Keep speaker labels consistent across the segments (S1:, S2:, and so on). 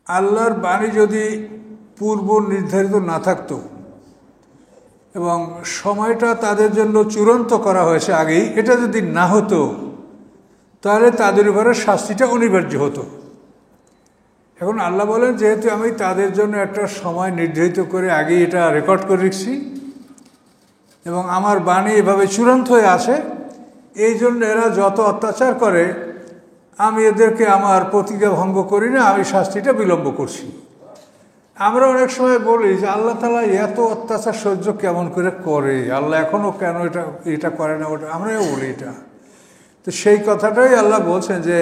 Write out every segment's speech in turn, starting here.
S1: আল্লাহর বাণী যদি পূর্ব নির্ধারিত না থাকতো এবং সময়টা তাদের জন্য চূড়ান্ত করা হয়েছে আগেই, এটা যদি না হতো তাহলে তাদের উপরে শাস্তিটা অনিবার্য হতো। এখন আল্লাহ বলেন, যেহেতু আমি তাদের জন্য একটা সময় নির্ধারিত করে আগেই এটা রেকর্ড করে রেখেছি এবং আমার বাণী এভাবে চূড়ান্ত হয়ে আছে, এই জন্য এরা যত অত্যাচার করে আমি এদেরকে আমার প্রতিজ্ঞা ভঙ্গ করি না, আমি শাস্তিটা বিলম্ব করছি। আমরা অনেক সময় বলি যে আল্লাহ তাআলা এত অত্যাচার সহ্য কেমন করে আল্লাহ এখনও কেন এটা করে না, ওটা আমরাও বলি এটা। তো সেই কথাটাই আল্লাহ বলছেন যে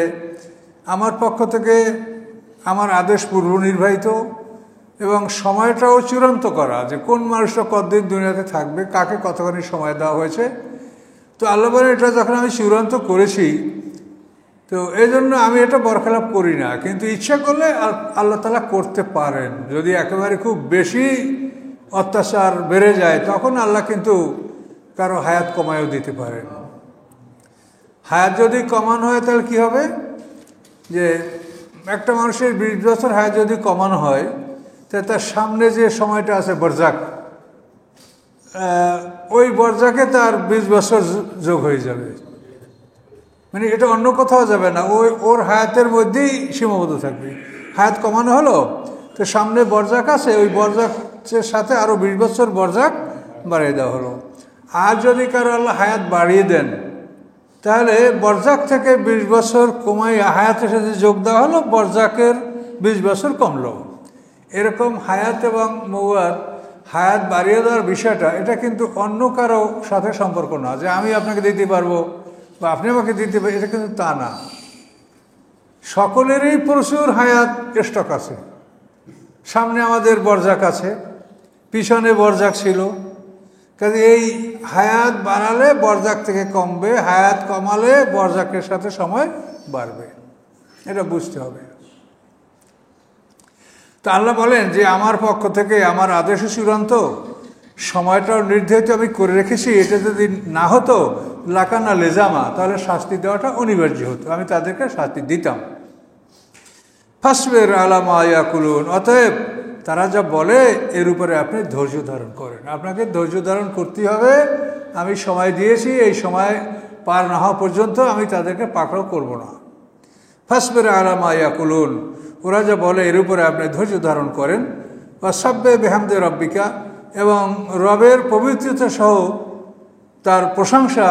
S1: আমার পক্ষ থেকে আমার আদেশ পূর্ব নির্বাহিত এবং সময়টাও চূড়ান্ত করা, যে কোন মানুষটা কতদিন দুনিয়াতে থাকবে, কাকে কতখানি সময় দেওয়া হয়েছে। তো আল্লাহ বলেন, এটা যখন আমি চূড়ান্ত করেছি তো এই জন্য আমি এটা বরখেলাপ করি না, কিন্তু ইচ্ছা করলে আল্লাহ তাআলা করতে পারেন। যদি একেবারে খুব বেশি অত্যাচার বেড়ে যায় তখন আল্লাহ কিন্তু কারো হায়াত কমায়ও দিতে পারেন। হায়াত যদি কমানো হয় তাহলে কি হবে, যে একটা মানুষের 20 বছর হায়াত যদি কমানো হয় তাহলে তার সামনে যে সময়টা আছে বরজাক, ওই বরজাকে তার 20 বছর যোগ হয়ে যাবে, মানে এটা অন্য কোথাও যাবে না, ওর হায়াতের মধ্যেই সীমাবদ্ধ থাকবে। হায়াত কমানো হলো তো সামনে বরজাক আছে, ওই বরজাকের সাথে আরও 20 বছর বরজাক বাড়িয়ে দেওয়া হলো। আর যদি কারো আল্লাহ হায়াত বাড়িয়ে দেন তাহলে বরজাক থেকে 20 বছর কমাই হায়াতের সাথে যোগ দেওয়া হলো, বরজাকের 20 বছর কমলো। এরকম হায়াত এবং মওয়াত, হায়াত বাড়িয়ে দেওয়ার বিষয়টা এটা কিন্তু অন্য কারো সাথে সম্পর্ক না, যে আমি আপনাকে দিতে পারবো বা আপনি আমাকে দিতে পারেন, এটা কিন্তু তা না। সকলেরই প্রচুর হায়াত স্টক আছে। সামনে আমাদের বরজাক আছে, পিছনে বরজাক ছিল, কাজে এই হায়াত বাড়ালে বরজাক থেকে কমবে, হায়াত কমালে বরজাকের সাথে সময় বাড়বে, এটা বুঝতে হবে। তো আল্লাহ বলেন যে আমার পক্ষ থেকে আমার আদেশও চূড়ান্ত, সময়টাও নির্ধারিত আমি করে রেখেছি, এটা যদি না হতো লাকানা লেজামা, তাহলে শাস্তি দেওয়াটা অনিবার্য হতো, আমি তাদেরকে শাস্তি দিতাম। ফাসবির আলা মা ইয়াকুলুন, অতএব তারা যা বলে এর উপরে আপনি ধৈর্য ধারণ করেন। আপনাকে ধৈর্য ধারণ করতে হবে, আমি সময় দিয়েছি, এই সময় পার না হওয়া পর্যন্ত আমি তাদেরকে পাকড়াও করব না। ফাসবির আলা মা ইয়াকুলুন, ওরা যা বলে এর উপরে আপনি ধৈর্য ধারণ করেন। ওয়াসাব্বিহ বিহামদি রাব্বিকা, এবং রবের পবিত্রতা সহ তার প্রশংসা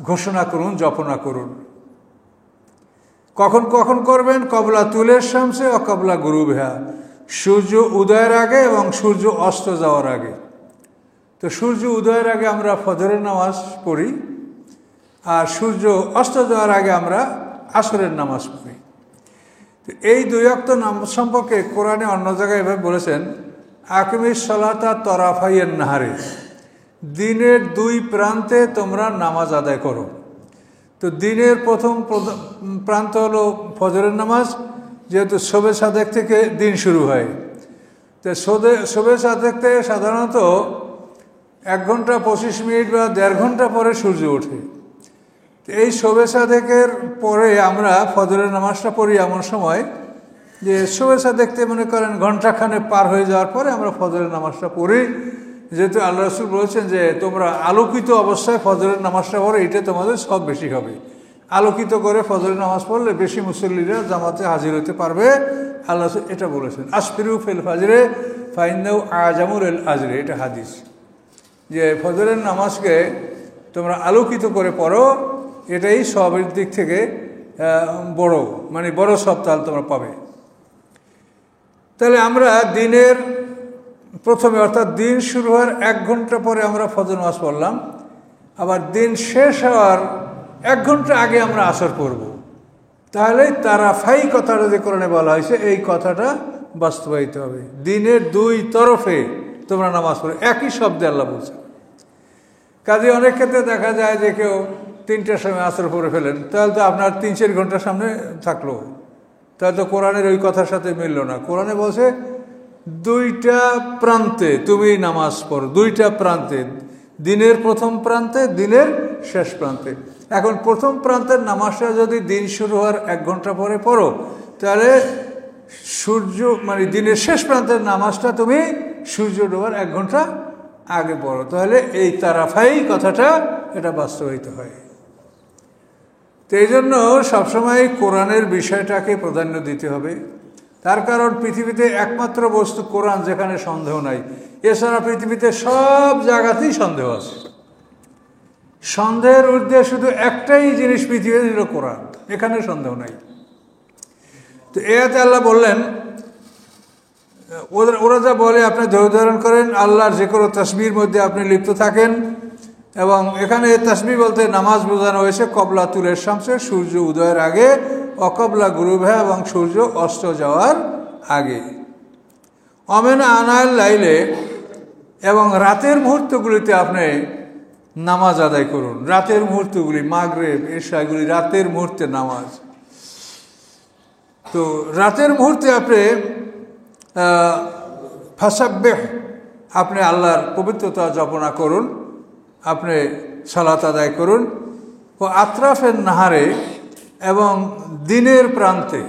S1: ঘোষণা করুন, জপনা করুন। কখন কখন করবেন? কবলা তুলের শামসে ও কবলা গুরুবিহা, সূর্য উদয়ের আগে এবং সূর্য অস্ত যাওয়ার আগে। তো সূর্য উদয়ের আগে আমরা ফজরের নামাজ পড়ি, আর সূর্য অস্ত যাওয়ার আগে আমরা আসরের নামাজ পড়ি। তো এই দুই ওয়াক্ত নামাজ সম্পর্কে কোরআনে অন্য জায়গায় এভাবে বলেছেন, আকিমিস সালাতা তরাফাইয়ের নাহারে, দিনের দুই প্রান্তে তোমরা নামাজ আদায় করো। তো দিনের প্রথম প্রান্ত হলো ফজরের নামাজ, যেহেতু শবে সাদেক থেকে দিন শুরু হয়। তো শবে সাদেক থেকে সাধারণত 1 ঘন্টা 25 মিনিট বা 1.5 ঘন্টা পরে সূর্য ওঠে। এই শবে সাদেকের পরে আমরা ফজরের নামাজটা পড়ি এমন সময় যে শবে সাদেকতে মনে করেন ঘণ্টাখানে পার হয়ে যাওয়ার পরে আমরা ফজরের নামাজটা পড়ি, যেহেতু আল্লাহ রাসূল বলেছেন যে তোমরা আলোকিত অবস্থায় ফজরের নামাজটা পড়ো, এটা তোমাদের সব বেশি হবে। আলোকিত করে ফজরের নামাজ পড়লে বেশি মুসল্লিরা জামাতে হাজির হতে পারবে, আল্লাহ এটা বলেছেন। আসফিরু ফিল ফাজরে ফাইন্নাহু আজামুল আজরে, এটা হাদিস, যে ফজরের নামাজকে তোমরা আলোকিত করে পড়ো, এটাই সবের দিক থেকে বড়, মানে বড় সব তাল তোমরা পাবে। তাহলে আমরা দিনের প্রথমে, অর্থাৎ দিন শুরু হওয়ার 1 ঘন্টা পরে আমরা ফজর নামাজ পড়লাম, আবার দিন শেষ হওয়ার 1 ঘন্টা আগে আমরা আসর পড়ব। তাহলে তারাফাই কথাটা যে কোরআনে বলা হয়েছে, এই কথাটা বাস্তবায়িত হবে। দিনের দুই তরফে তোমরা নামাজ পড়ো, একই শব্দে আল্লাহ বলছে। কাজে অনেক ক্ষেত্রে দেখা যায় যে কেউ 3টার সময় আসর পড়ে ফেলেন, তাহলে তো আপনার 3-4 ঘন্টার সামনে থাকলো, তাহলে তো কোরআনের ওই কথার সাথে মিলল না। কোরআনে বলছে 2টা প্রান্তে তুমি নামাজ পড়ো, 2টা প্রান্তে, দিনের প্রথম প্রান্তে, দিনের শেষ প্রান্তে। এখন প্রথম প্রান্তের নামাজটা যদি দিন শুরু হওয়ার 1 ঘন্টা পরে পড়ো, তাহলে সূর্য মানে দিনের শেষ প্রান্তের নামাজটা তুমি সূর্য ডোবার 1 ঘন্টা আগে পড়ো, তাহলে এই তারাফাই কথাটা এটা বাস্তবায়িত হয়। তো এই জন্য সবসময় কোরআনের বিষয়টাকে প্রাধান্য দিতে হবে। তার কারণ পৃথিবীতে একমাত্র বস্তু কোরআন যেখানে সন্দেহ নাই, এছাড়া পৃথিবীতে সব জায়গাতেই সন্দেহ আছে। সন্দেহের ঊর্ধ্বে শুধু একটাই জিনিস পৃথিবীতে হলো কোরআন, এখানে সন্দেহ নাই। তো এতে আল্লাহ বললেন, ওরা যা বলে আপনি ধৈর্য ধারণ করেন, আল্লাহর যে কোনো তাসবির মধ্যে আপনি লিপ্ত থাকেন। এবং এখানে তাসবিহ বলতে নামাজ বোঝানো হয়েছে কবলা তুলের শামসে, সূর্য উদয়ের আগে, অকবলা গুরুভা এবং সূর্য অস্ত যাওয়ার আগে। অমেনা আনাল লাইলে এবং রাতের মুহূর্তগুলিতে আপনি নামাজ আদায় করুন। রাতের মুহূর্তগুলি মাগরিব এশাগুলি রাতের মুহূর্তে নামাজ। তো রাতের মুহূর্তে আপনি ফাসাব্বিহ আপনি আল্লাহর পবিত্রতা জপনা করুন, আপনি সালাত আদায় করুন। ও আতরাফের নাহারে এবং দিনের প্রান্তে,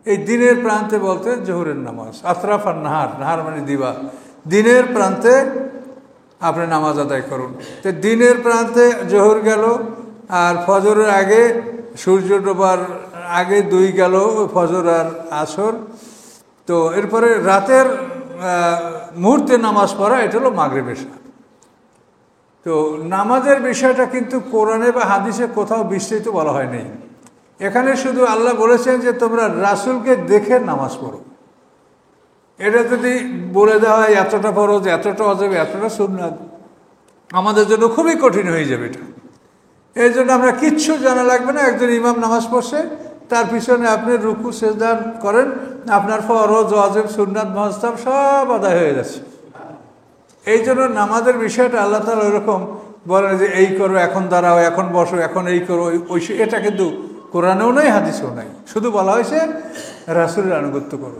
S1: এই দিনের প্রান্তে বলতে জোহরের নামাজ। আতরাফ আর নাহার, নাহার মানে দিবা, দিনের প্রান্তে আপনি নামাজ আদায় করুন। তো দিনের প্রান্তে জোহর গেল, আর ফজরের আগে সূর্য ডোবার আগে 2 গেল ফজর আর আসর। তো এরপরে রাতের মুহূর্তে নামাজ পড়া, এটা হলো মাগরিব এশা। তো নামাজের বিষয়টা কিন্তু কোরআনে বা হাদিসে কোথাও বিস্তৃত বলা হয়নি। এখানে শুধু আল্লাহ বলেছেন যে তোমরা রাসূলকে দেখে নামাজ পড়ো। এটা যদি বলে দেওয়া হয় এতটা ফরজ, এতটা ওয়াজিব, এতটা সুন্নাত, আমাদের জন্য খুবই কঠিন হয়ে যাবে এটা। এই জন্য আমরা কিচ্ছু জানা লাগবে না। একজন ইমাম নামাজ পড়ছে, তার পিছনে আপনি রুকু সেজদা করেন, আপনার ফরজ ওয়াজিব সুন্নাত মুস্তাহাব সব আদায় হয়ে যাচ্ছে। এই জন্য নামাজের বিষয়টা আল্লাহ তাআলা ওইরকম বলেন যে এই করো, এখন দাঁড়াও, এখন বসো, এখন এই করো ওই, এটা কিন্তু কোরআনেও নাই হাদিসেও নাই। শুধু বলা হয়েছে রাসূলের আনুগত্য করো।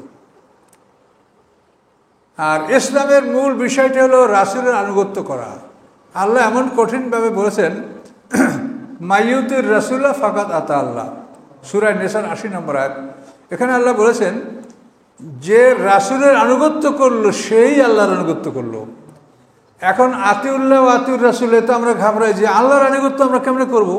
S1: আর ইসলামের মূল বিষয়টা হলো রাসূলের আনুগত্য করা। আল্লাহ এমন কঠিনভাবে বলেছেন, মাইয়ুতির রাসূলা ফাকাত আতা আল্লাহ, সূরা নিসার 80 নম্বর আয়াত। এখানে আল্লাহ বলেছেন যে রাসূলের আনুগত্য করলো সেই আল্লাহর আনুগত্য করলো। এখন আতিউল্লাহ ও আতিউর রাসূলে তো আমরা ঘাবড়াই যে আল্লাহর আনুগত্য আমরা কেমনে করব।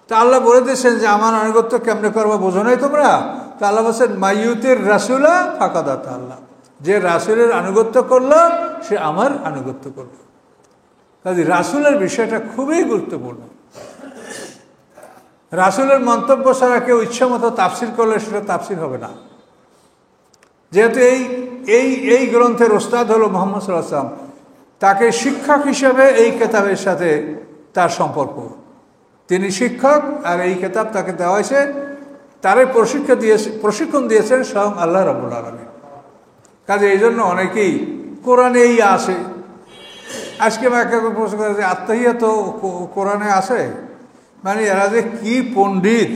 S1: তা আল্লাহ বলে দিয়েছেন যে আমার আনুগত্য কেমনে করবো, বোঝো নাই তোমরা? তা আল্লাহ বলছেন মাইয়ুতির রাসূলা ফাকাত আতা আল্লাহ, যে রাসূলের আনুগত্য করলো সে আমার আনুগত্য করলো। কাজে রাসূলের বিষয়টা খুবই গুরুত্বপূর্ণ। রাসূলের মন্তব্য ছাড়া কেউ ইচ্ছা মতো তাফসির করলে সেটা তাফসির হবে না। যেহেতু এই গ্রন্থের ওস্তাদ হলো মুহাম্মদ সাল্লাল্লাহু আলাইহি ওয়াসাল্লাম, তাকে শিক্ষক হিসেবে এই কিতাবের সাথে তার সম্পর্ক। তিনি শিক্ষক, আর এই কিতাব তাকে দেওয়া হয়েছে, তারই প্রশিক্ষণ দিয়েছেন স্বয়ং আল্লাহ রাব্বুল আলামিন। কাজে এই জন্য অনেকেই কোরআনেই আসে। আজকে আমাকে প্রশ্ন করে যে আত্মাহিয়াত কোরআনে আসে, মানে এরা যে কি পণ্ডিত,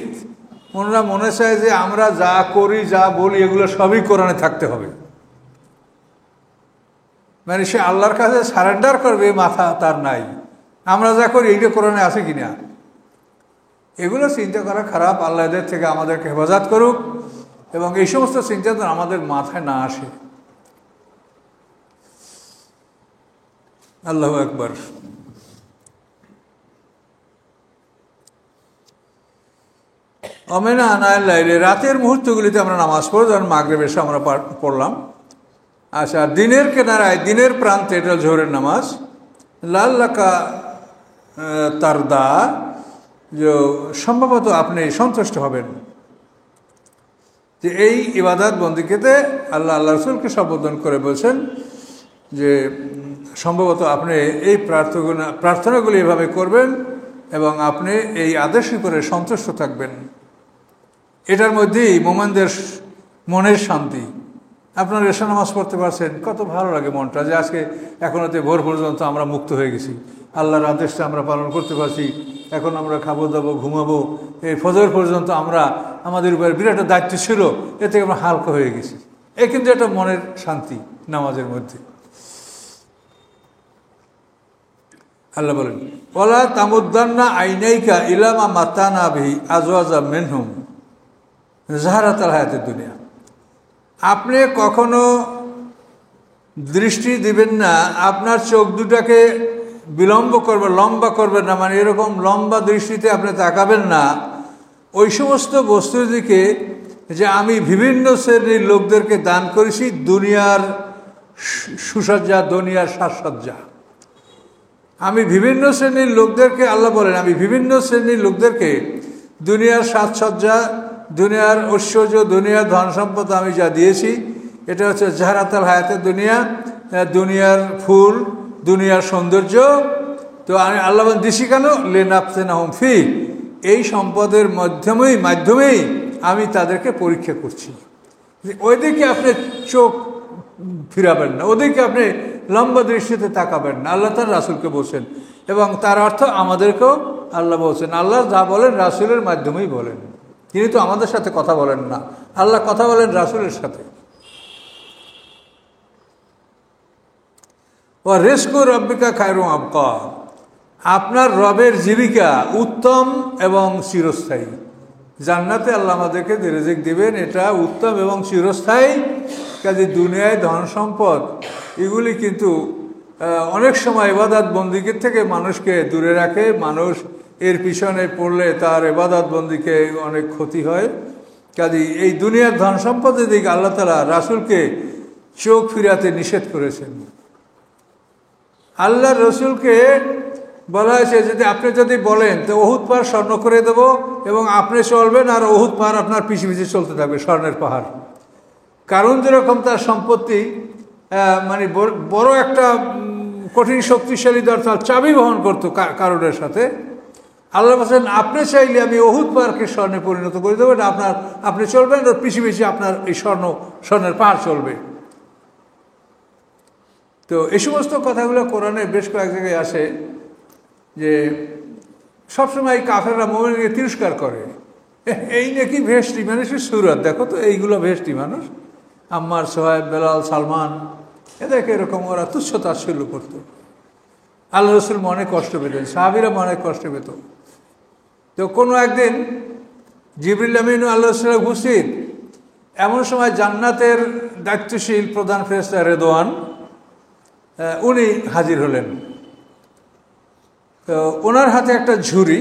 S1: ওনারা মনে চায় যে আমরা যা করি যা বলি এগুলো সবই কোরআনে থাকতে হবে। মানে সে আল্লাহর কাছে সারেন্ডার করবে মাথা তার নাই। আমরা যা করি এইটা কোরআনে আছে কিনা, এগুলো চিন্তা করা খারাপ। আল্লাহ এদের থেকে আমাদেরকে হেফাজত করুক এবং এই সমস্ত চিন্তা যেন আমাদের মাথায় না আসে। আল্লাহু আকবার। অমেনা আনাল লাইলে রাতের মুহূর্তগুলিতে আমরা নামাজ পড়ি, যেমন মাগরিব এশা আমরা পড়লাম। আচ্ছা, দিনের কিনারায়, দিনের প্রান্তে, এটা জোহরের নামাজ। লাল্লাকা তারদা, যে সম্ভবত আপনি সন্তুষ্ট হবেন। যে এই ইবাদত বন্দিকেতে আল্লাহ রাসূলকে সম্বোধন করে বলছেন যে সম্ভবত আপনি এই প্রার্থনাগুলি এভাবে করবেন এবং আপনি এই আদেশের করে সন্তুষ্ট থাকবেন। এটার মধ্যেই মোমেনদের মনের শান্তি। আপনারা এশা নামাজ পড়তে পারছেন, কত ভালো লাগে মনটা, যে আজকে এখনোতে ভোর পর্যন্ত আমরা মুক্ত হয়ে গেছি, আল্লাহর আদেশটা আমরা পালন করতে পারছি। এখন আমরা খাবো দাবো ঘুমাবো, এই ফজর পর্যন্ত আমরা আমাদের উপরে বিরাট দায়িত্ব ছিল, এ থেকে আমরা হালকা হয়ে গেছি। এ কিন্তু একটা মনের শান্তি নামাজের মধ্যে। আল্লাহ বলেন ওয়ালা তামুদ্দান্না আইনাইকা ইলামা মাতানা বিহি আজওয়াজা মিনহুম যাহারাতাল হায়াতিদ দুনিয়া। আপনি কখনো দৃষ্টি দিবেন না, আপনার চোখ দুটাকে লম্বা করবেন না, মানে এরকম লম্বা দৃষ্টিতে আপনি তাকাবেন না ওই সমস্ত বস্তুর দিকে যে আমি বিভিন্ন শ্রেণীর লোকদেরকে দান করেছি দুনিয়ার সুসজ্জা, দুনিয়ার সাজসজ্জা। আমি বিভিন্ন শ্রেণীর লোকদেরকে, আল্লাহ বলেন, আমি বিভিন্ন শ্রেণীর লোকদেরকে দুনিয়ার সাজসজ্জা, দুনিয়ার ঐশ্বর্য, দুনিয়ার ধন সম্পদ আমি যা দিয়েছি, এটা হচ্ছে জাহরাতাল হায়াতের দুনিয়া, দুনিয়ার ফুল, দুনিয়ার সৌন্দর্য। তো আমি আল্লাহ দিছি কেন? লিনাফতিনাহুম ফি, এই সম্পদের মাধ্যমেই আমি তাদেরকে পরীক্ষা করছি। ওইদিকে আপনি চোখ ফিরাবেন না, ওদিকে আপনি লম্বা দৃষ্টিতে তাকাবেন না, আল্লাহ তার রাসূলকে বলছেন। এবং তার অর্থ আমাদেরকেও আল্লাহ বলছেন। আল্লাহ যা বলেন রাসূলের মাধ্যমেই বলেন, তিনি তো আমাদের সাথে কথা বলেন না, আল্লাহ কথা বলেন রাসূলের সাথে। ওয়া রিজকু রাব্বিকা খায়রুম আবকা, আপনার রবের জীবিকা উত্তম এবং চিরস্থায়ী। জান্নাতে আল্লাহ আমাদেরকে যে রিজিক দিবেন এটা উত্তম এবং চিরস্থায়ী। কাজে দুনিয়ায় ধন সম্পদ এগুলি কিন্তু অনেক সময় ইবাদত বন্দিগির থেকে মানুষকে দূরে রাখে। মানুষ এর পিছনে পড়লে তার ইবাদত বন্দিকে অনেক ক্ষতি হয়। কাজে এই দুনিয়ার ধন সম্পদের দিকে আল্লাহ তাআলা রাসূলকে চোখ ফিরাতে নিষেধ করেছেন। আল্লাহ রসুলকে বলা হয়েছে আপনি যদি বলেন তো উহুদ পাহাড় স্বর্ণ করে দেব, এবং আপনি চলবেন আর উহুদ পাহাড় আপনার পিছে পিছে চলতে থাকবে, স্বর্ণের পাহাড়। কারণ যেরকম তার সম্পত্তি মানে বড় একটা কঠিন শক্তিশালী দরকার চাবি বহন করতো কারণের সাথে, আল্লাহ বলছেন আপনি চাইলে আমি উহুদ পাহাড়কে স্বর্ণে পরিণত করে দেবো, এটা আপনি চলবেন আর পিছে পিছে আপনার এই স্বর্ণের পাহাড় চলবে। তো এই সমস্ত কথাগুলো কোরআনে বেশ কয়েক জায়গায় আসে যে সবসময় কাফেররা মুমিনকে তিরস্কার করে, এই নাকি ভেস্টি মানুষের সুরত, দেখো তো এইগুলো ভেস্টি মানুষ, আম্মার, সোহাইব, বেলাল, সালমান, এদেরকে এরকম ওরা তুচ্ছ তাচ্ছিল্য করতো। আল্লাহ রসুল মনে কষ্ট পেতেন, সাহাবীরা মনে কষ্ট পেত। তো কোনো একদিন জিবরিল আমিন আল্লাহ রসুলের উপস্থিত, এমন সময় জান্নাতের দায়িত্বশীল প্রধান ফেরেশতা রেদওয়ান উনি হাজির হলেন। তো ওনার হাতে একটা ঝুড়ি,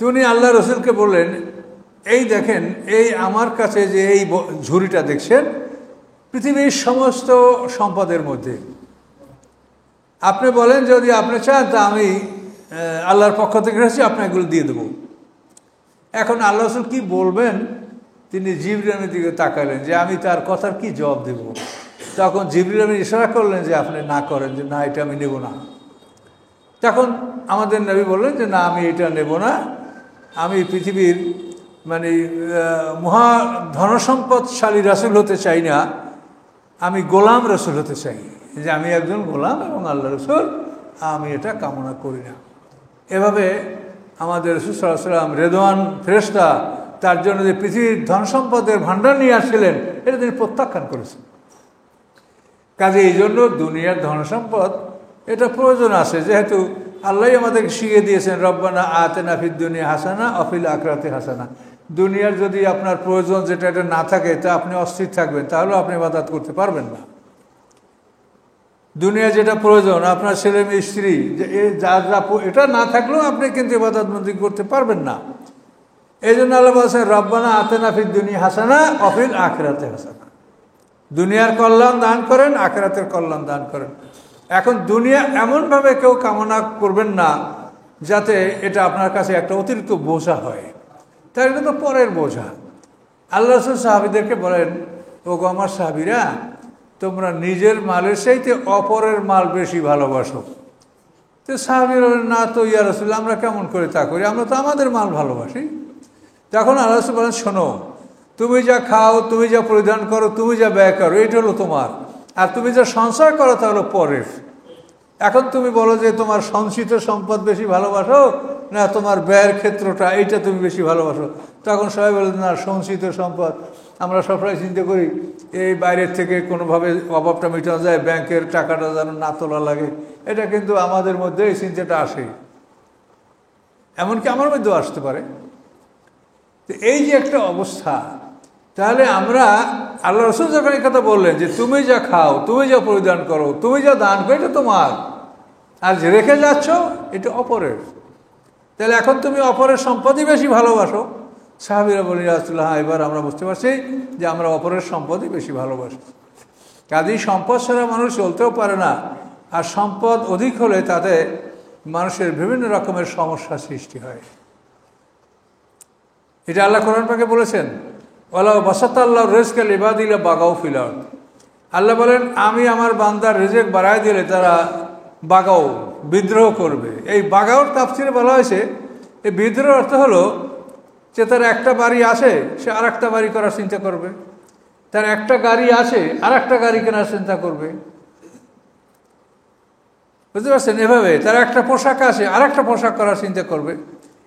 S1: তো উনি আল্লাহ রসুলকে বললেন, এই দেখেন, এই আমার কাছে যে এই ঝুড়িটা দেখছেন পৃথিবীর সমস্ত সম্পদের মধ্যে, আপনি বলেন যদি আপনি চান তা আমি আল্লাহর পক্ষ থেকে এসেছি, আপনি এগুলো দিয়ে দেবো। এখন আল্লাহ রসুল কি বলবেন, তিনি জিবরিল আমিনের দিকে তাকালেন যে আমি তার কথার কি জবাব দেব। তখন জিবরিল আমিন ইশারা করলেন যে আপনি না করেন, যে না এটা আমি নেব না। তখন আমাদের নবী বললেন যে না আমি এটা নেব না, আমি পৃথিবীর মানে মহা ধনসম্পদশালী রাসূল হতে চাই না, আমি গোলাম রাসূল হতে চাই, যে আমি একজন গোলাম এবং আল্লাহ রসুল, আমি এটা কামনা করি না। এভাবে আমাদের রাসূল সাল্লাল্লাহু আলাইহি ওয়াসাল্লাম রেদওয়ান ফেরেশতা তার জন্য যে পৃথিবীর ধন সম্পদের ভাণ্ডার নিয়ে আসছিলেন এটা তিনি প্রত্যাখ্যান করেছেন। কাজে এই জন্য দুনিয়ার ধন সম্পদ এটা প্রয়োজন আছে, যেহেতু আল্লাহ আমাদেরকে শিখিয়ে দিয়েছেন রব্বানা আতিনা ফিদ দুনিয়া হাসানা ওয়া ফিল আখিরাতি হাসানা। দুনিয়ার যদি আপনার প্রয়োজন যেটা এটা না থাকে তা আপনি অস্থির থাকবেন, তাহলে আপনি ইবাদত করতে পারবেন না। দুনিয়া যেটা প্রয়োজন আপনার ছেলে মেয়ে স্ত্রী, যা এটা না থাকলেও আপনি কিন্তু ইবাদত বন্দেগী করতে পারবেন না। এই জন্য আল্লাহ বলছেন রব্বানা আতিনা ফিদ দুনিয়া হাসানা ওয়া ফিল আখিরাতি হাসানা, দুনিয়ার কল্যাণ দান করেন, আখিরাতের কল্যাণ দান করেন। এখন দুনিয়া এমনভাবে কেউ কামনা করবেন না যাতে এটা আপনার কাছে একটা অতিরিক্ত বোঝা হয়, তাই এটা তো পরের বোঝা। আল্লাহ রাসূল সাহাবীদেরকে বলেন, ও গো আমার সাহাবীরা, তোমরা নিজের মালের চাইতে অপরের মাল বেশি ভালোবাসো। তো সাহাবীরা বলেন, না তো ইয়া রাসূলুল্লাহ, আমরা কেমন করে তা করি, আমরা তো আমাদের মাল ভালোবাসি। তখন আল্লাহ রাসূল বলেন, শোনো, তুমি যা খাও, তুমি যা পরিধান করো, তুমি যা ব্যয় করো, এটা হলো তোমার, আর তুমি যা সঞ্চয় করো তা হলো পরের। এখন তুমি বলো যে তোমার সঞ্চিত সম্পদ বেশি ভালোবাসো না তোমার ব্যয়ের ক্ষেত্রটা এইটা তুমি বেশি ভালোবাসো। তখন সবাই বলে, না সঞ্চিত সম্পদ। আমরা সবসময় চিন্তা করি এই বাইরের থেকে কোনোভাবে অভাবটা মেটানো যায়, ব্যাংকের টাকাটা যেন না তোলা লাগে, এটা কিন্তু আমাদের মধ্যে এই চিন্তাটা আসে, এমনকি আমার মধ্যেও আসতে পারে। তো এই যে একটা অবস্থা, তাহলে আমরা আল্লাহ রাসূল যখন এই কথা বললেন যে তুমি যা খাও, তুমি যা পরিধান করো, তুমি যা দান করো, এটা তোমার, আর যে রেখে যাচ্ছ এটা অপরের। তাহলে এখন তুমি অপরের সম্পদই বেশি ভালোবাসো। সাহাবীরা বলি রাসূলুল্লাহ, হ্যাঁ, এবার আমরা বুঝতে পারছি যে আমরা অপরের সম্পদই বেশি ভালোবাসি। কাজেই সম্পদ ছাড়া মানুষ চলতেও পারে না, আর সম্পদ অধিক হলে তাতে মানুষের বিভিন্ন রকমের সমস্যা সৃষ্টি হয়। এটা আল্লাহ কোরআন পাকে বলেছেন, ওয়ালা বাসাতাল্লাহু রিজকা লিবাদিল বাগাউ ফিল আরদ। আল্লাহ বলেন, আমি আমার বান্দার রিজক বাড়ায় দিলে তারা বাগাও, বিদ্রোহ করবে। এই বাগাওর তাফসিরে বলা হয়েছে, এই বিদ্রোহ অর্থ হলো যে তার একটা বাড়ি আছে, সে আর একটা বাড়ি করার চিন্তা করবে। তার একটা গাড়ি আছে, আর একটা গাড়ি কেনার চিন্তা করবে। বুঝতে পারছেন? এভাবে তার একটা পোশাক আছে, আর একটা পোশাক করার চিন্তা করবে।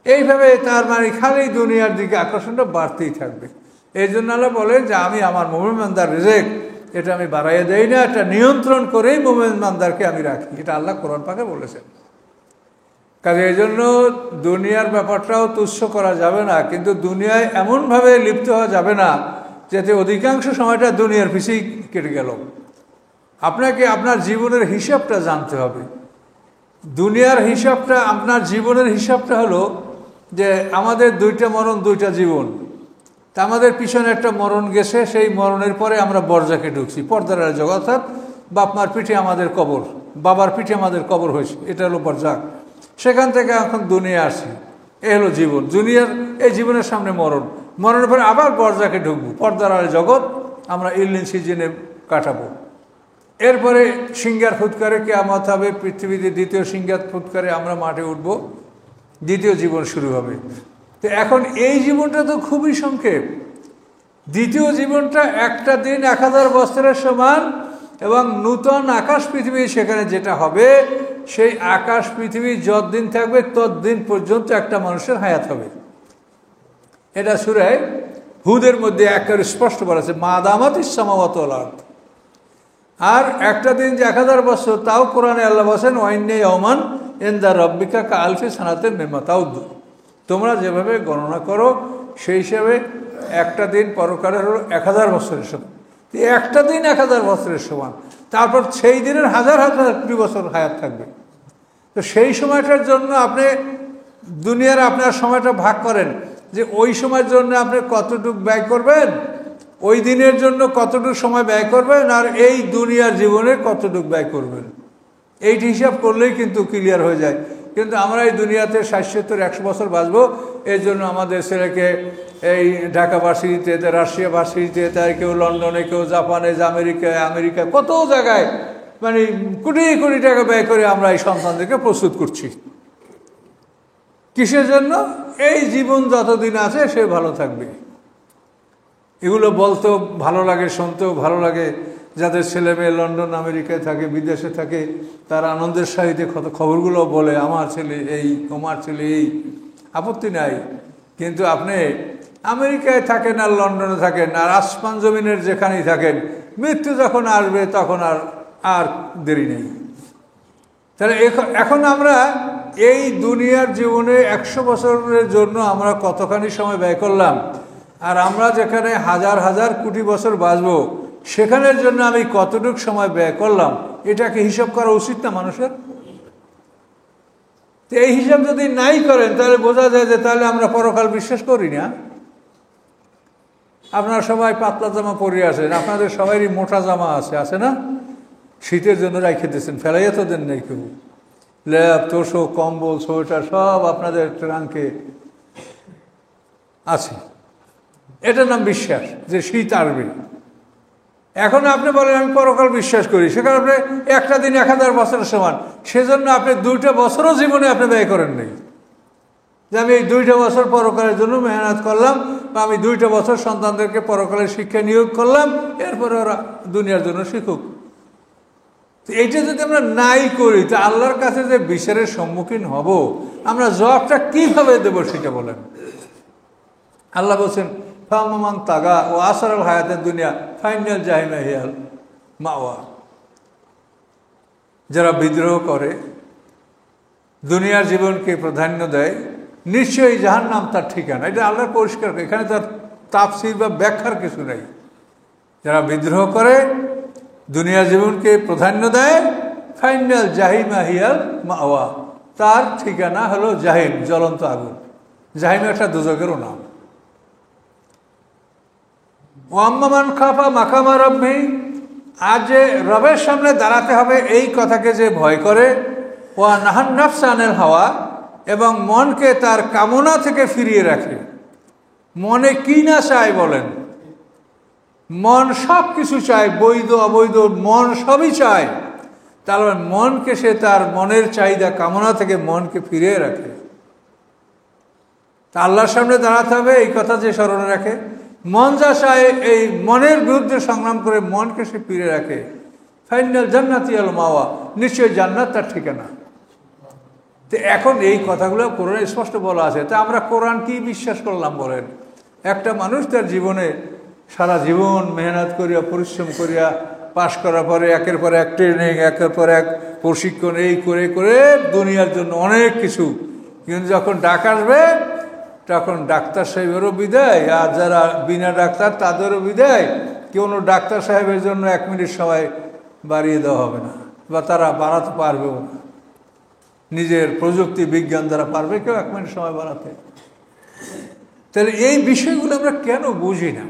S1: এইভাবে তার মানে খালি দুনিয়ার দিকে আকর্ষণটা বাড়তেই থাকবে। এই জন্য আল্লাহ বলেন যে আমি আমার মুমিন বান্দার রিজক এটা আমি বাড়াইয়া দেই না, এটা নিয়ন্ত্রণ করেই মুমিন বান্দারকে আমি রাখি। এটা আল্লাহ কোরআন পাকে বলেছেন। কাজে এই জন্য দুনিয়ার ব্যাপারটাও তুচ্ছ করা যাবে না, কিন্তু দুনিয়ায় এমনভাবে লিপ্ত হওয়া যাবে না যাতে অধিকাংশ সময়টা দুনিয়ার পিছেই কেটে গেল। আপনাকে আপনার জীবনের হিসাবটা জানতে হবে। দুনিয়ার হিসাবটা, আপনার জীবনের হিসাবটা হলো যে আমাদের দুইটা মরণ, দুইটা জীবন। তা আমাদের পিছনে একটা মরণ গেছে, সেই মরণের পরে আমরা বরজাকে ঢুকছি, পর্দার জগৎ। অর্থাৎ বাপমার পিঠে আমাদের কবর, বাবার পিঠে আমাদের কবর হয়েছে, এটা হলো বরজাক। সেখান থেকে এখন দুনিয়া আসি, এ হলো জীবন। দুনিয়ার এই জীবনের সামনে মরণ, মরণের পরে আবার বরজাকে ঢুকবো, পর্দার জগৎ আমরা ইল্লিন সিজনে কাটাবো। এরপরে সিংহার ফুৎকারে কিয়ামত হবে, পৃথিবীতে দ্বিতীয় সিংহার ফুৎকারে আমরা মাঠে উঠব, দ্বিতীয় জীবন শুরু হবে। তো এখন এই জীবনটা তো খুবই সংক্ষেপ। দ্বিতীয় জীবনটা একটা দিন 1000 বছরের সমান, এবং নূতন আকাশ পৃথিবী সেখানে যেটা হবে, সেই আকাশ পৃথিবী যতদিন থাকবে ততদিন পর্যন্ত একটা মানুষের হায়াত হবে। এটা সূরা হুদের মধ্যে একেবারে স্পষ্ট বলেছে, মা দামাতিস সামাওয়াতু ওয়াল আরদ। আর একটা দিন যে 1000 বছর, তাও কোরআনে আল্লাহ বলেন, ওয়াইন্না ইয়াওমান ইনদা রাব্বিকা কাআলফি সানাতিন মিম্মা তাউদ্দুন। তোমরা যেভাবে গণনা করো সেই হিসাবে একটা দিন পরকালের হলো 1000 বছরের সমান। একটা দিন 1000 বছরের সমান, তারপর সেই দিনের হাজার হাজার কোটি বছর হায়াত থাকবে। তো সেই সময়টার জন্য আপনি দুনিয়ার আপনার সময়টা ভাগ করেন, যে ওই সময়ের জন্য আপনি কতটুকু ব্যয় করবেন, ওই দিনের জন্য কতটুকু সময় ব্যয় করবেন, আর এই দুনিয়ার জীবনে কতটুকু ব্যয় করবেন। এইটি হিসাব করলেই কিন্তু ক্লিয়ার হয়ে যায়। কিন্তু আমরা এই দুনিয়াতে 60-70-100 বছর বাঁচবো, এর জন্য আমাদের ছেলেকে এই ঢাকা ভার্সিটিতে, রাশিয়া ভার্সিটিতে, তাই কেউ লন্ডনে, কেউ জাপানে, আমেরিকা কত জায়গায় মানে কোটি কোটি টাকা ব্যয় করে আমরা এই সন্তানদেরকে প্রস্তুত করছি। কিসের জন্য? এই জীবন যতদিন আছে সে ভালো থাকবে। এগুলো বলতেও ভালো লাগে, শুনতেও ভালো লাগে। যাদের ছেলে মেয়ে লন্ডন আমেরিকায় থাকে, বিদেশে থাকে, তারা আনন্দের সাহিত্যে খবরগুলো বলে, আমার ছেলে এই, তোমার ছেলে এই, আপত্তি নাই। কিন্তু আপনি আমেরিকায় থাকেন আর লন্ডনে থাকেন আর আসমান জমিনের যেখানেই থাকেন, মৃত্যু যখন আসবে তখন আর দেরি নেই। তাহলে এখন আমরা এই দুনিয়ার জীবনে 100 বছরের জন্য আমরা কতখানি সময় ব্যয় করলাম, আর আমরা যেখানে হাজার হাজার কোটি বছর বাঁচবো সেখানের জন্য আমি কতটুকু সময় ব্যয় করলাম, এটাকে হিসাব করা উচিত না মানুষের? তো এই হিসাব যদি নাই করেন তাহলে বোঝা যায় যে তাহলে আমরা পরকাল বিশ্বাস করি না। আপনারা সবাই পাতলা জামা পরে আছেন, আপনাদের সবারই মোটা জামা আছে না? শীতের জন্য রাখে দিয়েছেন, ফেলাইয়া তো দেন নাই কেউ। ল্যাপ, তোষক, কম্বল, সোয়েটার সব আপনাদের ট্রাঙ্কে আছে। এটার নাম বিশ্বাস যে শীত আসবে। এখন আপনি বলেন আমি পরকাল বিশ্বাস করি, সেখানে আপনি একটা দিন 1000 বছরের সমান, সেজন্য আপনি 2টা বছরও জীবনে আপনি ব্যয় করেন নাই যে আমি এই 2টা বছর পরকালের জন্য মেহনত করলাম, বা আমি 2টা বছর সন্তানদেরকে পরকালের শিক্ষা নিয়োগ করলাম, এরপরে ওরা দুনিয়ার জন্য শিখুক। এইটা যদি আমরা নাই করি তা আল্লাহর কাছে যে বিচারের সম্মুখীন হব, আমরা জবাবটা কিভাবে দেব সেটা বলেন। আল্লাহ বলছেন, ফামান তাগা ও আসারাল হায়াতের দুনিয়া ফাইনাল জাহিমা হিয়াল মাওয়া। যারা বিদ্রোহ করে, দুনিয়ার জীবনকে প্রাধান্য দেয়, নিশ্চয়ই জাহান্নাম তার ঠিকানা। এটা আল্লাহর পরিষ্কার, এখানে তার তাফসীর বা ব্যাখ্যার কিছু নেই। যারা বিদ্রোহ করে, দুনিয়া জীবনকে প্রাধান্য দেয়, ফাইনাল জাহিমা হিয়াল মাওয়া, তার ঠিকানা হলো জাহিম, জ্বলন্ত আগুন। জাহিম একটা দোজখেরও নাম। ওয়াম্মান খাফা মাকামা রাব্বি, আজ যে রবের সামনে দাঁড়াতে হবে এই কথাকে যে ভয় করে, ওয়া নাহান নাফসা আনিল হাওয়া, এবং মনকে তার কামনা থেকে ফিরিয়ে রাখে। মনে কি না চায় বলেন? মন সব কিছু চায়, বৈধ অবৈধ মন সবই চায়। তাহলে মনকে সে তার মনের চাহিদা কামনা থেকে মনকে ফিরিয়ে রাখে। তা আল্লাহর সামনে দাঁড়াতে হবে এই কথা যে স্মরণে রাখে, মন যা চায় এই মনের বিরুদ্ধে সংগ্রাম করে মনকে সে ফিরে রাখে। ফাইনাল জান্নাতি আল মাওয়া, নিশ্চয়ই জান্নাত তার ঠিকানা। তো এখন এই কথাগুলো কোরআনে স্পষ্ট বলা আছে। তা আমরা কোরআন কি বিশ্বাস করলাম বলেন? একটা মানুষ তার জীবনে সারা জীবন মেহনত করিয়া পরিশ্রম করিয়া পাশ করার পরে একের পর এক ট্রেনিং, একের পর এক প্রশিক্ষণ, এই করে করে দুনিয়ার জন্য অনেক কিছু, কিন্তু যখন ডাক আসবে তখন ডাক্তার সাহেবেরও বিদায়, আর যারা বিনা ডাক্তার তাদেরও বিদায়। কোনো ডাক্তার সাহেবের জন্য 1 মিনিট সময় বাড়িয়ে দেওয়া হবে না, বা তারা বাড়াতে পারবেও না। নিজের প্রযুক্তি বিজ্ঞান দ্বারা পারবে কেউ 1 মিনিট সময় বাড়াতে? তাহলে এই বিষয়গুলো আমরা কেন বুঝি না?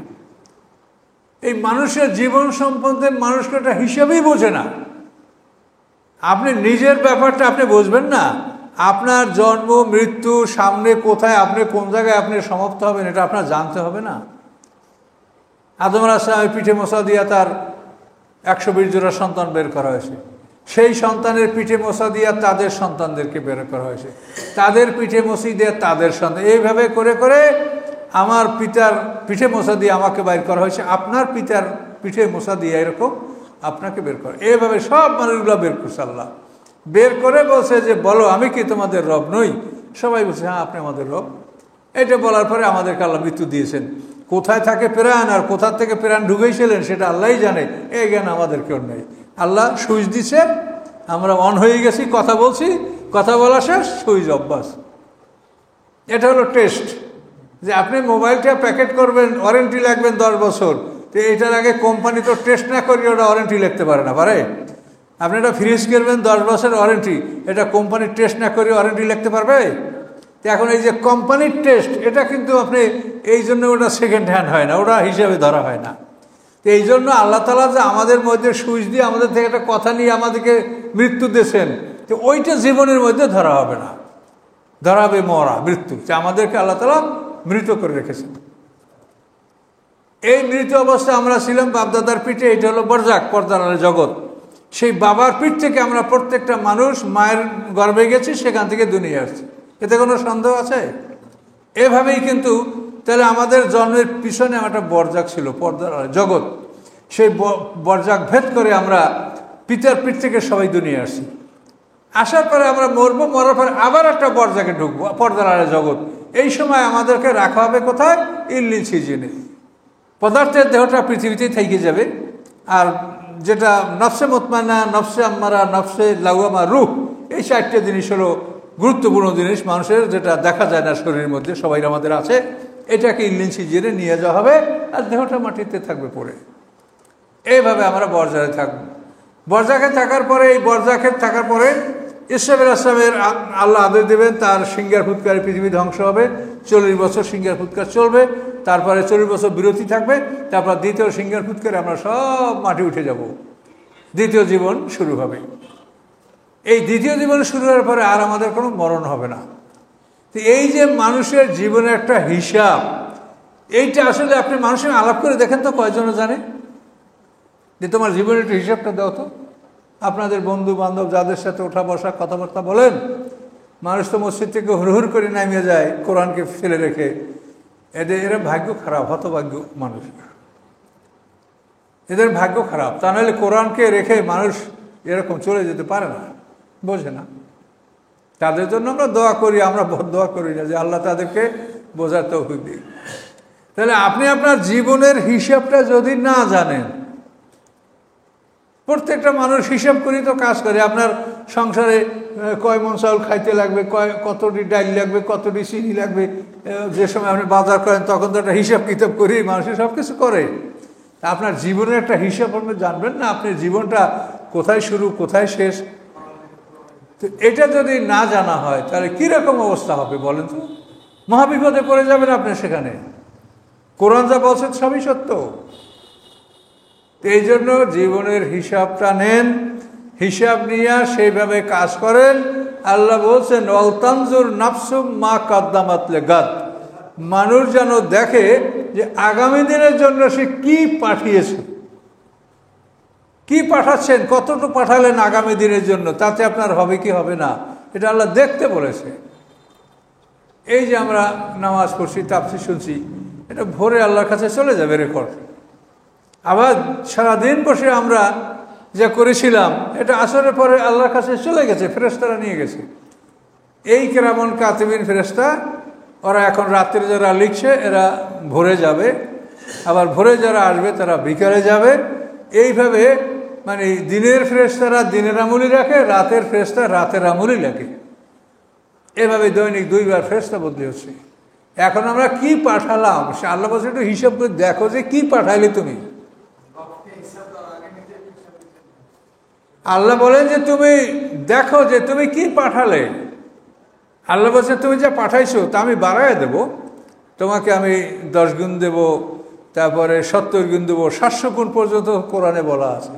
S1: এই মানুষের জীবন সম্বন্ধে মানুষকে একটা হিসাবেই বোঝে না। আপনি নিজের ব্যাপারটা আপনি বুঝবেন না। আপনার জন্ম মৃত্যু সামনে কোথায়, আপনি কোন জায়গায় আপনি সমাপ্ত হবেন, এটা আপনার জানতে হবে না? আদম আলাইহিস সালামের পিঠে মোছা দিয়া তার 120 জোড়া সন্তান বের করা হয়েছে। সেই সন্তানের পিঠে মোছা দিয়া তাদের সন্তানদেরকে বের করা হয়েছে, তাদের পিঠে মোছি দিয়ে তাদের সন্তান, এইভাবে করে করে আমার পিতার পিঠে মোছা দিয়ে আমাকে বের করা হয়েছে, আপনার পিতার পিঠে মোছা দিয়ে এরকম আপনাকে বের করা। এইভাবে সব মানুষগুলো বের করছে আল্লাহ। বের করে বলছে যে বলো আমি কি তোমাদের রব নই? সবাই বলছে হ্যাঁ আপনি আমাদের রব। এটা বলার পরে আমাদেরকে আল্লাহ মৃত্যু দিয়েছেন। কোথায় থাকে প্রাণ আর কোথা থেকে প্রাণ ঢুকেছিলেন সেটা আল্লাহই জানে, এই জ্ঞান আমাদের কেউ নেই। আল্লাহ সুইচ দিছে, আমরা অন হয়ে গেছি, কথা বলছি, কথা বলা শেষ, সুইচ অভ্যাস। এটা হলো টেস্ট। যে আপনি মোবাইলটা প্যাকেট করবেন, ওয়ারেন্টি লাগবেন 10 বছর, তো এটার আগে কোম্পানি তো টেস্ট না করিয়ে ওটা ওয়ারেন্টি লিখতে পারে না, পারে? আপনি এটা ফ্রিজ করবেন 10 বছর ওয়ারেন্টি, এটা কোম্পানির টেস্ট না করিয়ে ওয়ারেন্টি লিখতে পারবে? তো এখন এই যে কোম্পানির টেস্ট, এটা কিন্তু আপনি এই জন্য ওটা সেকেন্ড হ্যান্ড হয় না, ওটা হিসাবে ধরা হয় না। তো এই জন্য আল্লাহ তাআলা যে আমাদের মধ্যে সুইচ দিয়ে আমাদের থেকে একটা কথা নিয়ে আমাদেরকে মৃত্যু দিয়েছেন, তো ওইটা জীবনের মধ্যে ধরা হবে না, ধরা হবে মরা, মৃত্যু। যে আমাদেরকে আল্লাহ তাআলা মৃত করে রেখেছেন। এই মৃত অবস্থায় আমরা ছিলাম বাপদাদার পিঠে, এটা হলো বরজাক, পর্দার আড়ালে জগৎ। সেই বাবার পিঠ থেকে আমরা প্রত্যেকটা মানুষ মায়ের গর্ভে গেছি, সেখান থেকে দুনিয়া আসছি, এতে কোনো সন্দেহ আছে? এভাবেই কিন্তু তাহলে আমাদের জন্মের পিছনে একটা বরজাক ছিল, পর্দার আড়ালে জগৎ। সেই বরজাক ভেদ করে আমরা পিতার পিঠ থেকে সবাই দুনিয়া আসছি। আসার পরে আমরা মরবো, মরার পরে আবার একটা বরজাকে ঢুকবো, পর্দার আড়ালে জগৎ। এই সময় আমাদেরকে রাখা হবে কোথায়? ইল্লিন সিজিনে। পদার্থের দেহটা পৃথিবীতেই থেকে যাবে, আর যেটা নফসে মুতমাইন্না, নফসে আম্মারা, নফসে লাওয়ামা, রূহ, এই 4টে জিনিস হলো গুরুত্বপূর্ণ জিনিস মানুষের, যেটা দেখা যায় না শরীরের মধ্যে, সবাই আমাদের আছে। এটাকে ইল্লিন সিজিনে নিয়ে যাওয়া হবে, আর দেহটা মাটিতে থাকবে পড়ে। এইভাবে আমরা বরজাকে থাকবো। বরজাকে থাকার পরে, এই বরজাকে থাকার পরে ইসরাফিল আসলামের আল্লাহ আদেশ দেবেন, তার সিংহার ফুৎকারে পৃথিবী ধ্বংস হবে। 40 বছর সিংহার ফুৎকার চলবে, তারপরে 40 বছর বিরতি থাকবে, তারপর দ্বিতীয় সিংহার ফুৎকারে আমরা সব মাটি উঠে যাব, দ্বিতীয় জীবন শুরু হবে। এই দ্বিতীয় জীবন শুরু হওয়ার পরে আর আমাদের কোনো মরণ হবে না। তো এই যে মানুষের জীবনের একটা হিসাব, এইটা আসলে আপনি মানুষের আলাপ করে দেখেন তো কয়জনে জানে যে তোমার জীবনের একটা হিসাবটা দাও তো। আপনাদের বন্ধু বান্ধব যাদের সাথে ওঠা বসা কথাবার্তা বলেন, মানুষ তো মসজিদ থেকে হুড়হুড় করে নামিয়ে যায় কোরআনকে ফেলে রেখে। এরা ভাগ্য খারাপ, হতভাগ্য মানুষ, এদের ভাগ্য খারাপ। তা নাহলে কোরআনকে রেখে মানুষ এরকম চলে যেতে পারে না, বোঝে না। তাদের জন্য আমরা দোয়া করি, আমরা দোয়া করি না যে আল্লাহ তাদেরকে বোঝার তৌফিক দিক। তাহলে আপনি আপনার জীবনের হিসাবটা যদি না জানেন, প্রত্যেকটা মানুষ হিসাব করি তো কাজ করে। আপনার সংসারে কয় মন চাউল খাইতে লাগবে, কতটি ডাল লাগবে, কতটি চিনি লাগবে, যে সময় আপনি বাজার করেন তখন তো একটা হিসাব কিতাব করি, মানুষের সব কিছু করে। আপনার জীবনের একটা হিসাব আপনি জানবেন না, আপনি জীবনটা কোথায় শুরু কোথায় শেষ। তো এটা যদি না জানা হয় তাহলে কীরকম অবস্থা হবে বলেন তো? মহাবিপদে পড়ে যাবেন আপনি সেখানে। কোরআন যা বলছে সবই সত্য। এই জন্য জীবনের হিসাবটা নেন, হিসাব নিয়ে সেইভাবে কাজ করেন। আল্লাহ বলছেন অলতানজুর নাফসুম মা কাদ্দামাত লিগাদ, মানুষ যেন দেখে যে আগামী দিনের জন্য সে কি পাঠিয়েছে, কি পাঠাচ্ছেন, কতটুকু পাঠালেন আগামী দিনের জন্য, তাতে আপনার হবে কি হবে না এটা আল্লাহ দেখতে বলেছে। এই যে আমরা নামাজ পড়ছি, তাফসীর শুনছি, এটা ভোরে আল্লাহর কাছে চলে যাবে রেকর্ড। আবার সারাদিন বসে আমরা যা করেছিলাম এটা আসরের পরে আল্লাহর কাছে চলে গেছে, ফেরেশতারা নিয়ে গেছে। এই কিরামান কাতিবিন ফেরেশতা, ওরা এখন রাত্রে যারা লিখছে এরা ভোরে যাবে, আবার ভোরে যারা আসবে তারা বিকালে যাবে। এইভাবে মানে দিনের ফেরেশতারা দিনের আমলই রাখে, রাতের ফেরেশতা রাতের আমলই রাখে। এভাবে দৈনিক 2 বার ফেরেশতা বদলি হচ্ছে। এখন আমরা কি পাঠালাম সে আল্লাহ বলছে একটু হিসাব করে দেখো যে কি পাঠাইলে তুমি। আল্লাহ বলেন যে তুমি দেখো যে তুমি কি পাঠালে। আল্লাহ বলছে তুমি যা পাঠাইছো তা আমি বাড়ায় দেব, তোমাকে আমি 10 গুণ দেব, তারপরে 70 গুণ দেবো, 700 গুণ পর্যন্ত কোরআনে বলা আছে।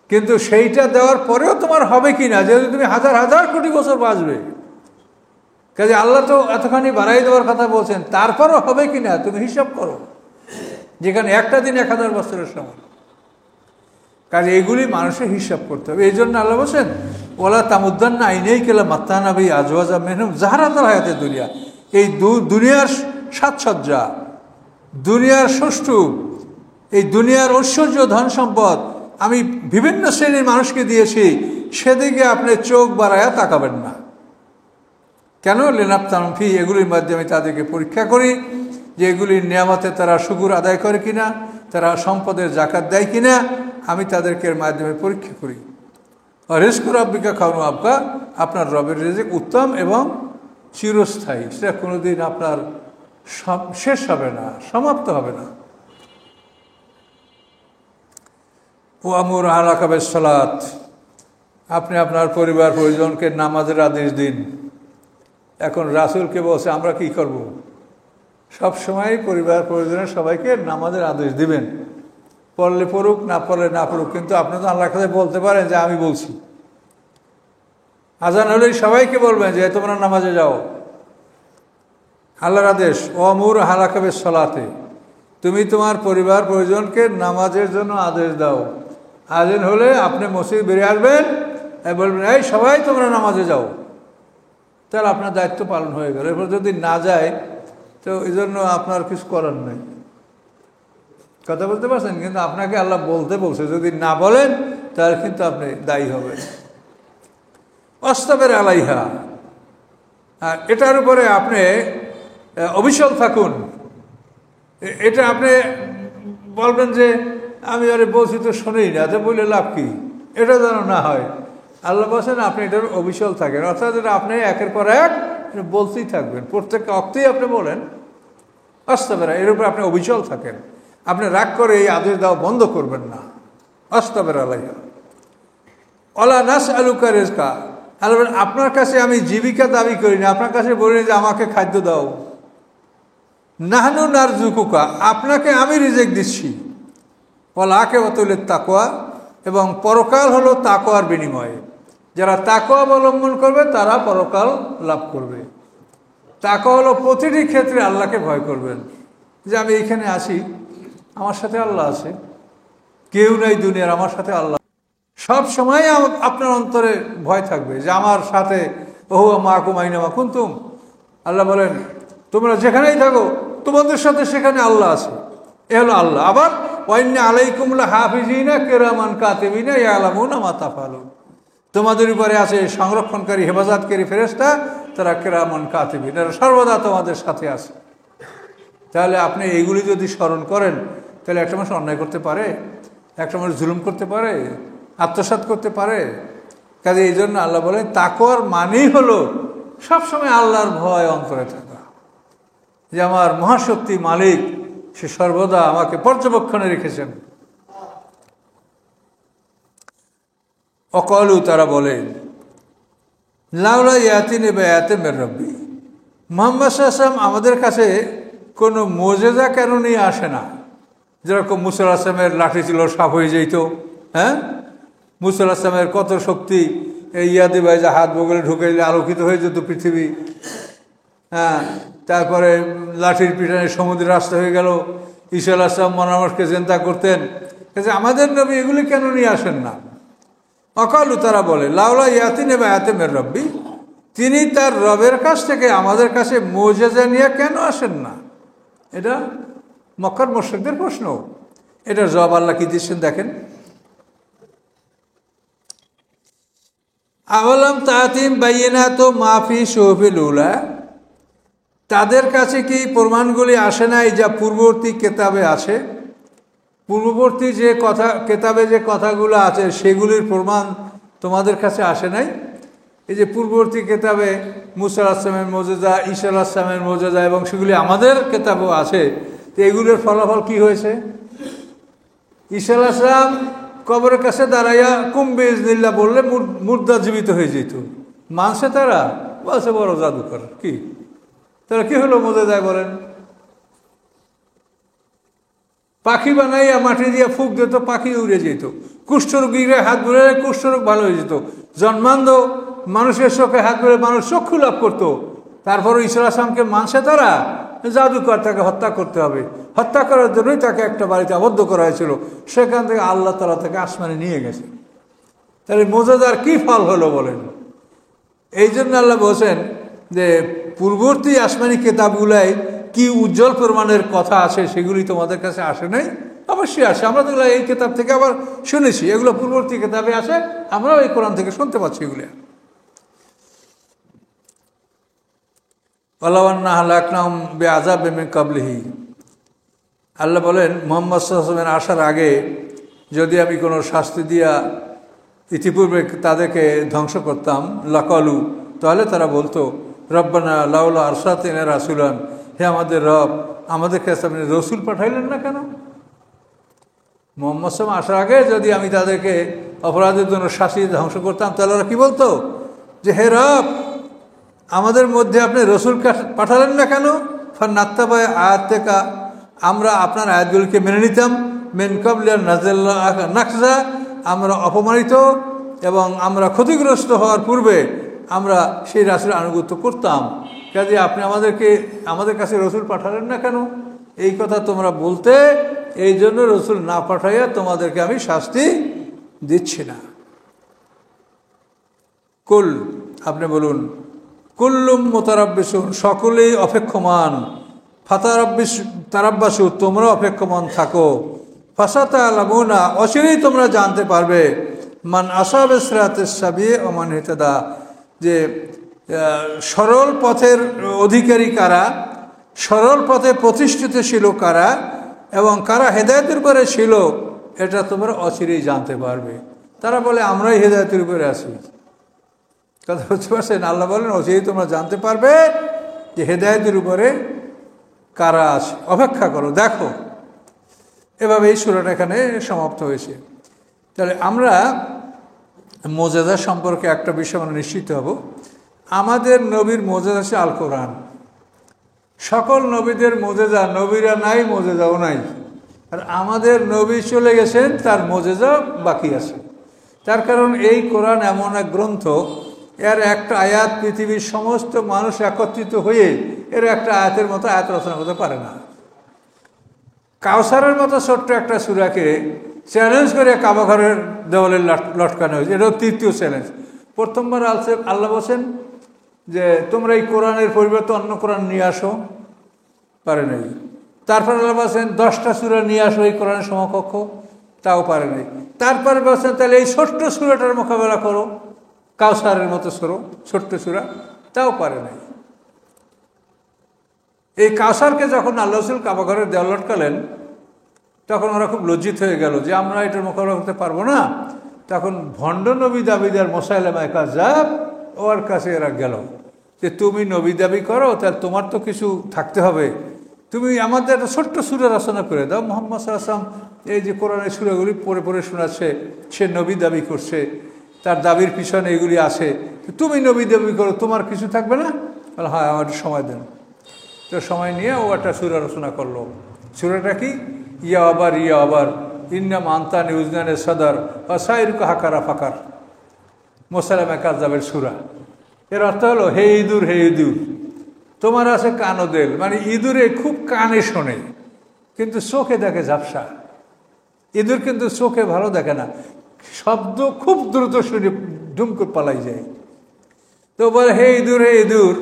S1: কিন্তু সেইটা দেওয়ার পরেও তোমার হবে কি না, যেহেতু তুমি হাজার হাজার কোটি বছর বাঁচবে, কাজে আল্লাহ তো এতখানি বাড়াই দেওয়ার কথা বলছেন, তারপরও হবে কি না তুমি হিসাব করো, যেখানে একটা দিন 1000 বছরের সমান। কাজে এগুলি মানুষের হিসাব করতে হবে। এই জন্য আল্লাহ বলছেন ওলা তামুদ্দান্না আইনেই কেলা মাত্তানাবি আজওয়াজা মেহনুম জাহারাতাল হায়াতে দুনিয়া, এই দুনিয়ার সাজসজ্জা, দুনিয়ার সুষ্ঠু, এই দুনিয়ার ঐশ্বর্য ধন সম্পদ আমি বিভিন্ন শ্রেণীর মানুষকে দিয়েছি, সেদিকে আপনি চোখ বাড়ায়া তাকাবেন না। কেন? লেনাপ্তানম ফি, এগুলির মাধ্যমে তাদেরকে পরীক্ষা করি যে এগুলির নিয়ামতে তারা শুকুর আদায় করে কিনা, তারা সম্পদের জাকাত দেয় কিনা, আমি তাদেরকে এর মাধ্যমে পরীক্ষা করি। আর রিজকু রাব্বিকা খাওয়ানো আবকা, আপনার রবের রিজিক উত্তম এবং চিরস্থায়ী, সেটা কোনোদিন আপনার শেষ হবে না, সমাপ্ত হবে না। ও আমুর আলাকা বিসসালাত, আপনি আপনার পরিবার পরিজনকে নামাজের আদেশ দিন। এখন রাসূলকে বলছে আমরা কি করব? সব সময় পরিবার পরিজনের সবাইকে নামাজের আদেশ দিবেন, পড়লে পড়ুক না পড়লে না পড়ুক, কিন্তু আপনি তো আল্লাহর কাছে বলতে পারেন যে আমি বলছি। আজান হলেই সবাইকে বলবেন যে তোমরা নামাজে যাও, আল্লাহর আদেশ। ও আমুর আলাকা বিসসালাতে, তুমি তোমার পরিবার পরিজনকে নামাজের জন্য আদেশ দাও। আজান হলে আপনি মসজিদ বেরিয়ে আসবেন, বলবেন এই সবাই তোমরা নামাজে যাও, তাহলে আপনার দায়িত্ব পালন হয়ে গেল। এরপর যদি না যায় তো এই জন্য আপনার কিছু করার নেই। কথা বলতে পারছেন? কিন্তু আপনাকে আল্লাহ বলতে বলছে, যদি না বলেন তাহলে কিন্তু আপনি দায়ী হবেন। অস্তাবের আলাইহা, আর এটার উপরে আপনি অবিচল থাকুন। এটা আপনি বলবেন যে আমি আরে বলছি তো শোনেই না, তো বলে লাভ কি, এটা যেন না হয়। আল্লাহ বলছেন আপনি এটার অবিচল থাকেন, অর্থাৎ এটা আপনি একের পর এক বলতেই থাকবেন, প্রত্যেক অক্তেই আপনি বলেন অস্তাবেরা, এর উপরে আপনি অবিচল থাকেন। আপনি রাগ করে এই আদেশ দেওয়া বন্ধ করবেন না। অস্তাবের আলাইহা অলা নাস আলুকা রিজকা, আল্লাহ আপনার কাছে আমি জীবিকা দাবি করি না, আপনার কাছে বলি যে আমাকে খাদ্য দাও। নাহনু নারজুকুকা, আপনাকে আমি রিজিক দিচ্ছি। ওয়াল আকিবাতু লিত-তাকওয়া, এবং পরকাল হলো তাকওয়ার বিনিময়ে। যারা তাকওয়া অবলম্বন করবে তারা পরকাল লাভ করবে। তাকওয়া হলো প্রতিটি ক্ষেত্রে আল্লাহকে ভয় করবেন, যে আমি এইখানে আছি, আমার সাথে আল্লাহ আছে, কেউ নাই দুনিয়ার, আমার সাথে আল্লাহ। সব সময় আপনার অন্তরে ভয় থাকবে যে আমার সাথে ওহু মাকুম আইনামা কুনতুম। আল্লাহ বলেন তোমরা যেখানেই থাকো তোমাদের সাথে সেখানে আল্লাহ আছে, এ হলো আল্লাহ। আবার ওয়াইন্না আলাইকুম লাহাফিজিনা কিরামান কাতিবিনা ইয়ালামুনা মা তাফআলুন, তোমাদের উপরে আছে সংরক্ষণকারী হেফাজতকারী ফেরেশতা, তারা কিরামান কাতিবিন, এরা সর্বদা তোমাদের সাথে আছে। তাহলে আপনি এইগুলি যদি স্মরণ করেন তাহলে একটা মানুষ অন্যায় করতে পারে, একটা মানুষ জুলুম করতে পারে, আত্মসাৎ করতে পারে। কাজে এই জন্য আল্লাহ বলেন তাকওয়ার মানেই হলো সবসময় আল্লাহর ভয় অন্তরে থাকা। যে আমার মহাশক্তি মালিক সে সর্বদা আমাকে পর্যবেক্ষণে রেখেছেন। অকলু তারা বলে লাউলা ইয়াতিন বেয়াতে মের রব্বি, মুহাম্মদ সাল্লাল্লাহু আলাইহি ওয়াসাল্লাম আমাদের কাছে কোনো মোজেজা কেন নিয়ে আসে না? যেরকম মুসা আলাইহিস সালামের লাঠি ছিল, সাপ হয়ে যেত। হ্যাঁ, মুসা আলাইহিস সালামের কত শক্তি, এই ইয়াদি বাইজা হাত বগলে ঢুকাইলে আলোকিত হয়ে যেত পৃথিবী। হ্যাঁ, তারপরে লাঠির পিটানে সমুদ্রের রাস্তা হয়ে গেল। ঈসা আলাইহিস সালাম মানুষকে চিন্তা করতেন। আমাদের নবী এগুলি কেন নিয়ে আসেন না? অকালু তারা বলে লাউলা ইয়াতিন বেয়াতে মের রব্বি, তিনি তার রবের কাছ থেকে আমাদের কাছে মুজিজা নিয়ে কেন আসেন না? এটা মক্কার মুশরিকদের প্রশ্ন। এটার জবাব আল্লাহ কি দিচ্ছেন দেখেন। আওয়ালাম তাতিম বাইয়িনাতু মা ফি সুহুফিল উলা, তাদের কাছে কি প্রমাণগুলি আসে নাই যা পূর্ববর্তী কিতাবে আছে? পূর্ববর্তী যে কথা কিতাবে যে কথাগুলো আছে সেগুলির প্রমাণ তোমাদের কাছে আসে নাই? এই যে পূর্ববর্তী কিতাবে মুসা আলাইহিস সালামের মুজিজা, ঈসা আলাইহিস সালামের মুজিজা এবং সেগুলি আমাদের কিতাবেও আছে, তো এগুলোর ফলাফল কি হয়েছে? ঈসা আলাইহিস সালাম কবরের কাছে দাঁড়াইয়া কুম বিইজনিল্লাহ বললে মুর্দা জীবিত হয়ে যেত। মানছে তারা? বলছে বড় জাদুকর। কি তারা কি হলো মুজিজা বলেন? পাখি বানাইয়া মাটি দিয়ে ফুক দিত, পাখি উড়ে যেত। কুষ্ঠরোগীরা হাত ধরে কুষ্ঠরোগ ভালো হয়ে যেত। জন্মান্ধ মানুষের চোখে হাত ধরে মানুষ চক্ষু লাভ করতো। তারপর ঈসা আলাইহিস সালামকে মানছে তারা? জাদুকর, তাকে হত্যা করতে হবে। হত্যা করার জন্যই তাকে একটা বাড়িতে আবদ্ধ করা হয়েছিল। সেখান থেকে আল্লাহ তাআলা তাকে আসমানে নিয়ে গেছে। তাহলে মুজিজার কি ফল হলো বলেন? এই জন্য আল্লাহ বলছেন যে পূর্ববর্তী আসমানি কিতাবগুলাই কি উজ্জ্বল প্রমাণের কথা আছে সেগুলি তোমাদের কাছে আসে নাই? অবশ্যই আসে। আমরা তো এই কিতাব থেকে আবার শুনেছি, এগুলো পূর্ববর্তী কিতাবে আসে, আমরাও এই কোরআন থেকে শুনতে পাচ্ছি এগুলো। আল্লাহ বলেন মুহাম্মদ সাল্লাল্লাহু আলাইহি ওয়াসাল্লামের আসার আগে যদি আমি কোনো শাস্তি দিয়া ইতিপূর্বে তাদেরকে ধ্বংস করতাম, লাকালু, তাহলে তারা বলতো রব্বানা লাউলা আরসালতা রাসূলান, হে আমাদের রব, আমাদের কাছে আপনি রসুল পাঠাইলেন না কেন? মুহাম্মদ সাল্লাল্লাহু আলাইহি ওয়াসাল্লাম আসার আগে যদি আমি তাদেরকে অপরাধের জন্য শাস্তি ধ্বংস করতাম, তাহলে ওরা কি বলতো? যে হে রব, আমাদের মধ্যে আপনি রসুল পাঠালেন না কেন? ফানাত্তাবা আয়াতিকা, আমরা আপনার আয়াতগুলিকে মেনে নিতাম। মিন ক্বাবলি আন নাযিলা নাকজা, আমরা অপমানিত এবং আমরা ক্ষতিগ্রস্ত হওয়ার পূর্বে আমরা সেই রাসূলের আনুগত্য করতাম। কাজে আপনি আমাদের কাছে রসুল পাঠালেন না কেন? এই কথা তোমরা বলতে, এই জন্য রসুল না পাঠাইয়া তোমাদেরকে আমি শাস্তি দিচ্ছি না। কুল, আপনি বলুন, কুল্লুম মুতারাব্বিসুন, সকলেই অপেক্ষমান। তারাব্বাসু, তোমরা অপেক্ষমান থাকো। ফাসাতা'লামুনা, অচিরেই তোমরা জানতে পারবে। মান আসাবে সিরাতিস সাবিয়ে ওয়া মান ইহতাদা, যে সরল পথের অধিকারী কারা, সরল পথে প্রতিষ্ঠিত ছিল কারা এবং কারা হেদায়েতের উপরে ছিল, এটা তোমরা অচিরেই জানতে পারবে। তারা বলে আমরাই হেদায়েতের উপরে আছি। কথা বুঝতে পারছেন? আল্লাহ বলেন অচিরেই তোমরা জানতে পারবে যে হেদায়েতের উপরে কারা আছে। অপেক্ষা করো, দেখো। এভাবে এই সূরাটা এখানে সমাপ্ত হয়েছে। তাহলে আমরা মুজিজা সম্পর্কে একটা বিষয় আমরা নিশ্চিত হব, আমাদের নবীর মুজিজা আছে আল কোরআন। সকল নবীদের মুজিজা, নবীরা নাই মুজিজাও নাই। আর আমাদের নবী চলে গেছেন, তার মুজিজা বাকি আছে। তার কারণ এই কোরআন এমন এক গ্রন্থ, এর একটা আয়াত পৃথিবীর সমস্ত মানুষ একত্রিত হয়ে এর একটা আয়াতের মতো আয়াত রচনা করতে পারে না। কাউসারের মতো ছোট্ট একটা সূরাকে চ্যালেঞ্জ করে কাবা ঘরের দেওয়ালে লটকানো হয়েছে। এটাও তৃতীয় চ্যালেঞ্জ। প্রথমবার আল্লাহ বলছেন যে তোমরা এই কোরআনের পরিবর্তে অন্য কোরআন নিয়ে আসো, পারে নাই। তারপর আল্লাহ বলছেন 10টা সূরা নিয়ে আসো এই কোরআনের সমকক্ষ, তাও পারে নাই। তারপরে বলছেন তাহলে এই ছোট্ট সূরাটার মোকাবেলা করো, কাউসারের মতো ছোট্ট সূরা, তাও পারে নাই। এই কাউসারকে যখন আল্লাহ রাসূল কাবা ঘরের দেওয়াল লটকালেন, তখন ওরা খুব লজ্জিত হয়ে গেল যে আমরা এটার মোকাবেলা করতে পারবো না। তখন ভণ্ড নবী দাবিদার মুসাইলামা কাযযাব, ওর কাছে এরা গেল। যে তুমি নবী দাবি করো, তাহলে তোমার তো কিছু থাকতে হবে, তুমি আমাদের একটা ছোট্ট সুরা রচনা করে দাও। মুহাম্মদ সাল্লাল্লাহু আলাইহি ওয়াসাল্লাম এই যে কোরআনের সূরাগুলি পড়ে পড়ে শোনাচ্ছে, সে নবী দাবি করছে, তার দাবির পিছনে এগুলি আছে, তুমি নবী দাবি করো, তোমার কিছু থাকবে না? বলে হ্যাঁ, আমার একটু সময় দেন। তো সময় নিয়ে ও একটা সূরা রচনা করলো। সূরাটা কি? ইয়া আবার ইন্নাম আনতা নিউজনানে সদর অসাইরুকা হাকারা ফাকার, মুসাইলামা কাযযাবের সূরা। এর অর্থ হলো, হে ইঁদুর, হে ইঁদুর, তোমার আছে কানোদেল, মানে ইঁদুরে খুব কানে শোনে কিন্তু চোখে দেখে ঝাপসা। ইঁদুর কিন্তু চোখে ভালো দেখে না, শব্দ খুব দ্রুত শুনে ঢুম করে পালাই যায়। তো বলে, হে ইঁদুর, হে ইঁদুর,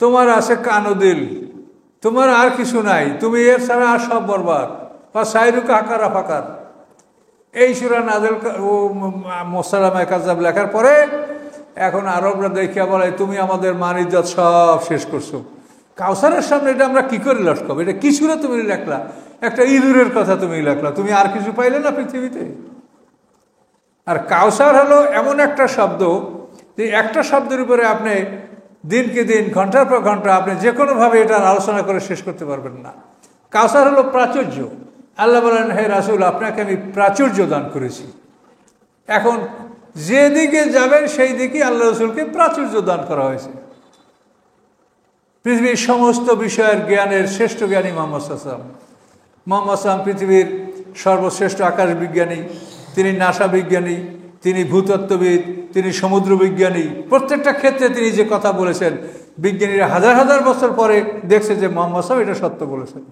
S1: তোমার আছে কানোদিল, তোমার আর কিছু নাই, তুমি এর ছাড়া আর সব বরবাদ। বা সাইরুকা হাকারা ফাকার। এই সূরা নাযিল ও মুসাইলামা কাযযাব লেখার পরে এখন আরবরা দেখিয়া বলে, তুমি আমাদের মান ইজ্জত সব শেষ করছো। কাউসারের সামনে এটা আমরা কি করে লটকাবো? এটা কি সূরা তুমি লেখলা? একটা ইঁদুরের কথা তুমি লেখলা, তুমি আর কিছু পাইলে না পৃথিবীতে? আর কাউসার হলো এমন একটা শব্দ যে একটা শব্দের উপরে আপনি দিনকে দিন, ঘন্টার পর ঘন্টা আপনি যে কোনোভাবে এটার আলোচনা করে শেষ করতে পারবেন না। কাউসার হলো প্রাচুর্য। আল্লাহ বলেন, হে রাসূল, আপনাকে আমি প্রাচুর্য দান করেছি। এখন যেদিকে যাবেন সেই দিকে আল্লাহ রাসূলকে প্রাচুর্য দান করা হয়েছে। পৃথিবীর সমস্ত বিষয়ের জ্ঞানের শ্রেষ্ঠ জ্ঞানী মুহাম্মদ সাল্লাল্লাহু আলাইহি ওয়াসাল্লাম। মুহাম্মদ সাল্লাল্লাহু আলাইহি ওয়াসাল্লাম পৃথিবীর সর্বশ্রেষ্ঠ আকাশ বিজ্ঞানী, তিনি নাসা বিজ্ঞানী, তিনি ভূতত্ত্ববিদ, তিনি সমুদ্র বিজ্ঞানী। প্রত্যেকটা ক্ষেত্রে তিনি যে কথা বলেছেন, বিজ্ঞানীরা হাজার হাজার বছর পরে দেখছে যে মুহাম্মদ সাল্লাল্লাহু আলাইহি ওয়াসাল্লাম এটা সত্য বলেছেন।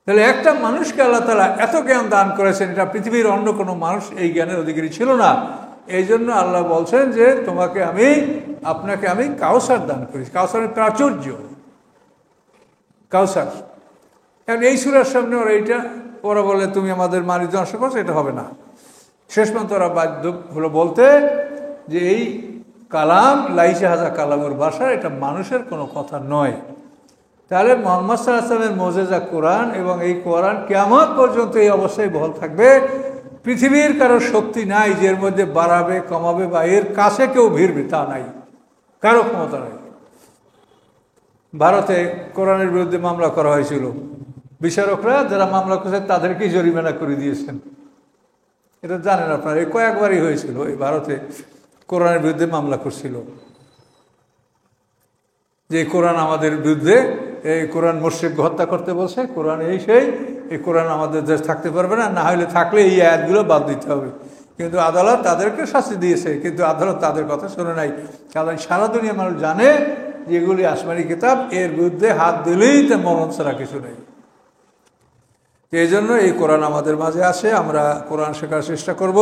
S1: তাহলে একটা মানুষকে আল্লাহ তাআলা এত জ্ঞান দান করেছেন, এটা পৃথিবীর অন্য কোনো মানুষ এই জ্ঞানের অধিকারী ছিল না। এই জন্য আল্লাহ বলছেন যে আপনাকে আমি কাউসার দান করেছি। কাউসারের প্রাচুর্য, কাউসার। এখন এই সূরার সামনে ওরা বলে তুমি আমাদের মানিত ধ্বংস করছো, এটা হবে না। শেষ পর্যন্ত ওরা বাধ্য হলো বলতে যে এই কালাম লাইসা হাজা কালামের ভাষা, এটা মানুষের কোনো কথা নয়। তাহলে মুহাম্মদ সাল্লাল্লাহু আলাইহি ওয়াসাল্লামের মুজিজা কোরআন, এবং এই কোরআন কিয়ামত পর্যন্ত এই অবস্থায় বহাল থাকবে। পৃথিবীর কারো শক্তি নাই যে এর মধ্যে বাড়াবে কমাবে বা এর কাছে কেউ ভিড়বে, তা নাই, কারো ক্ষমতা নাই। ভারতে কোরআনের বিরুদ্ধে মামলা করা হয়েছিল, বিচারকরা যারা মামলা করেছে তাদেরকেই জরিমানা করে দিয়েছেন। এটা জানেন আপনারা, এই কয়েকবারই হয়েছিল। এই ভারতে কোরআনের বিরুদ্ধে মামলা করছিল যে কোরআন আমাদের বিরুদ্ধে, এই কোরআন মুশরিককে হত্যা করতে বলছে, কোরআন এই কোরআন আমাদের দেশ থাকতে পারবে না, না হলে থাকলে এই আয়াতগুলো বাদ দিতে হবে। কিন্তু আদালত তাদেরকে শাস্তি দিয়েছে, কিন্তু আদালত তাদের কথা শুনে নাই। কারণ সারা দুনিয়া মানুষ জানে যে এগুলি আসমানি কিতাব, এর বিরুদ্ধে হাত দিলেই তা মরণ ছাড়া কিছু নেই। এই জন্য এই কোরআন আমাদের মাঝে আসে, আমরা কোরআন শেখার চেষ্টা করব।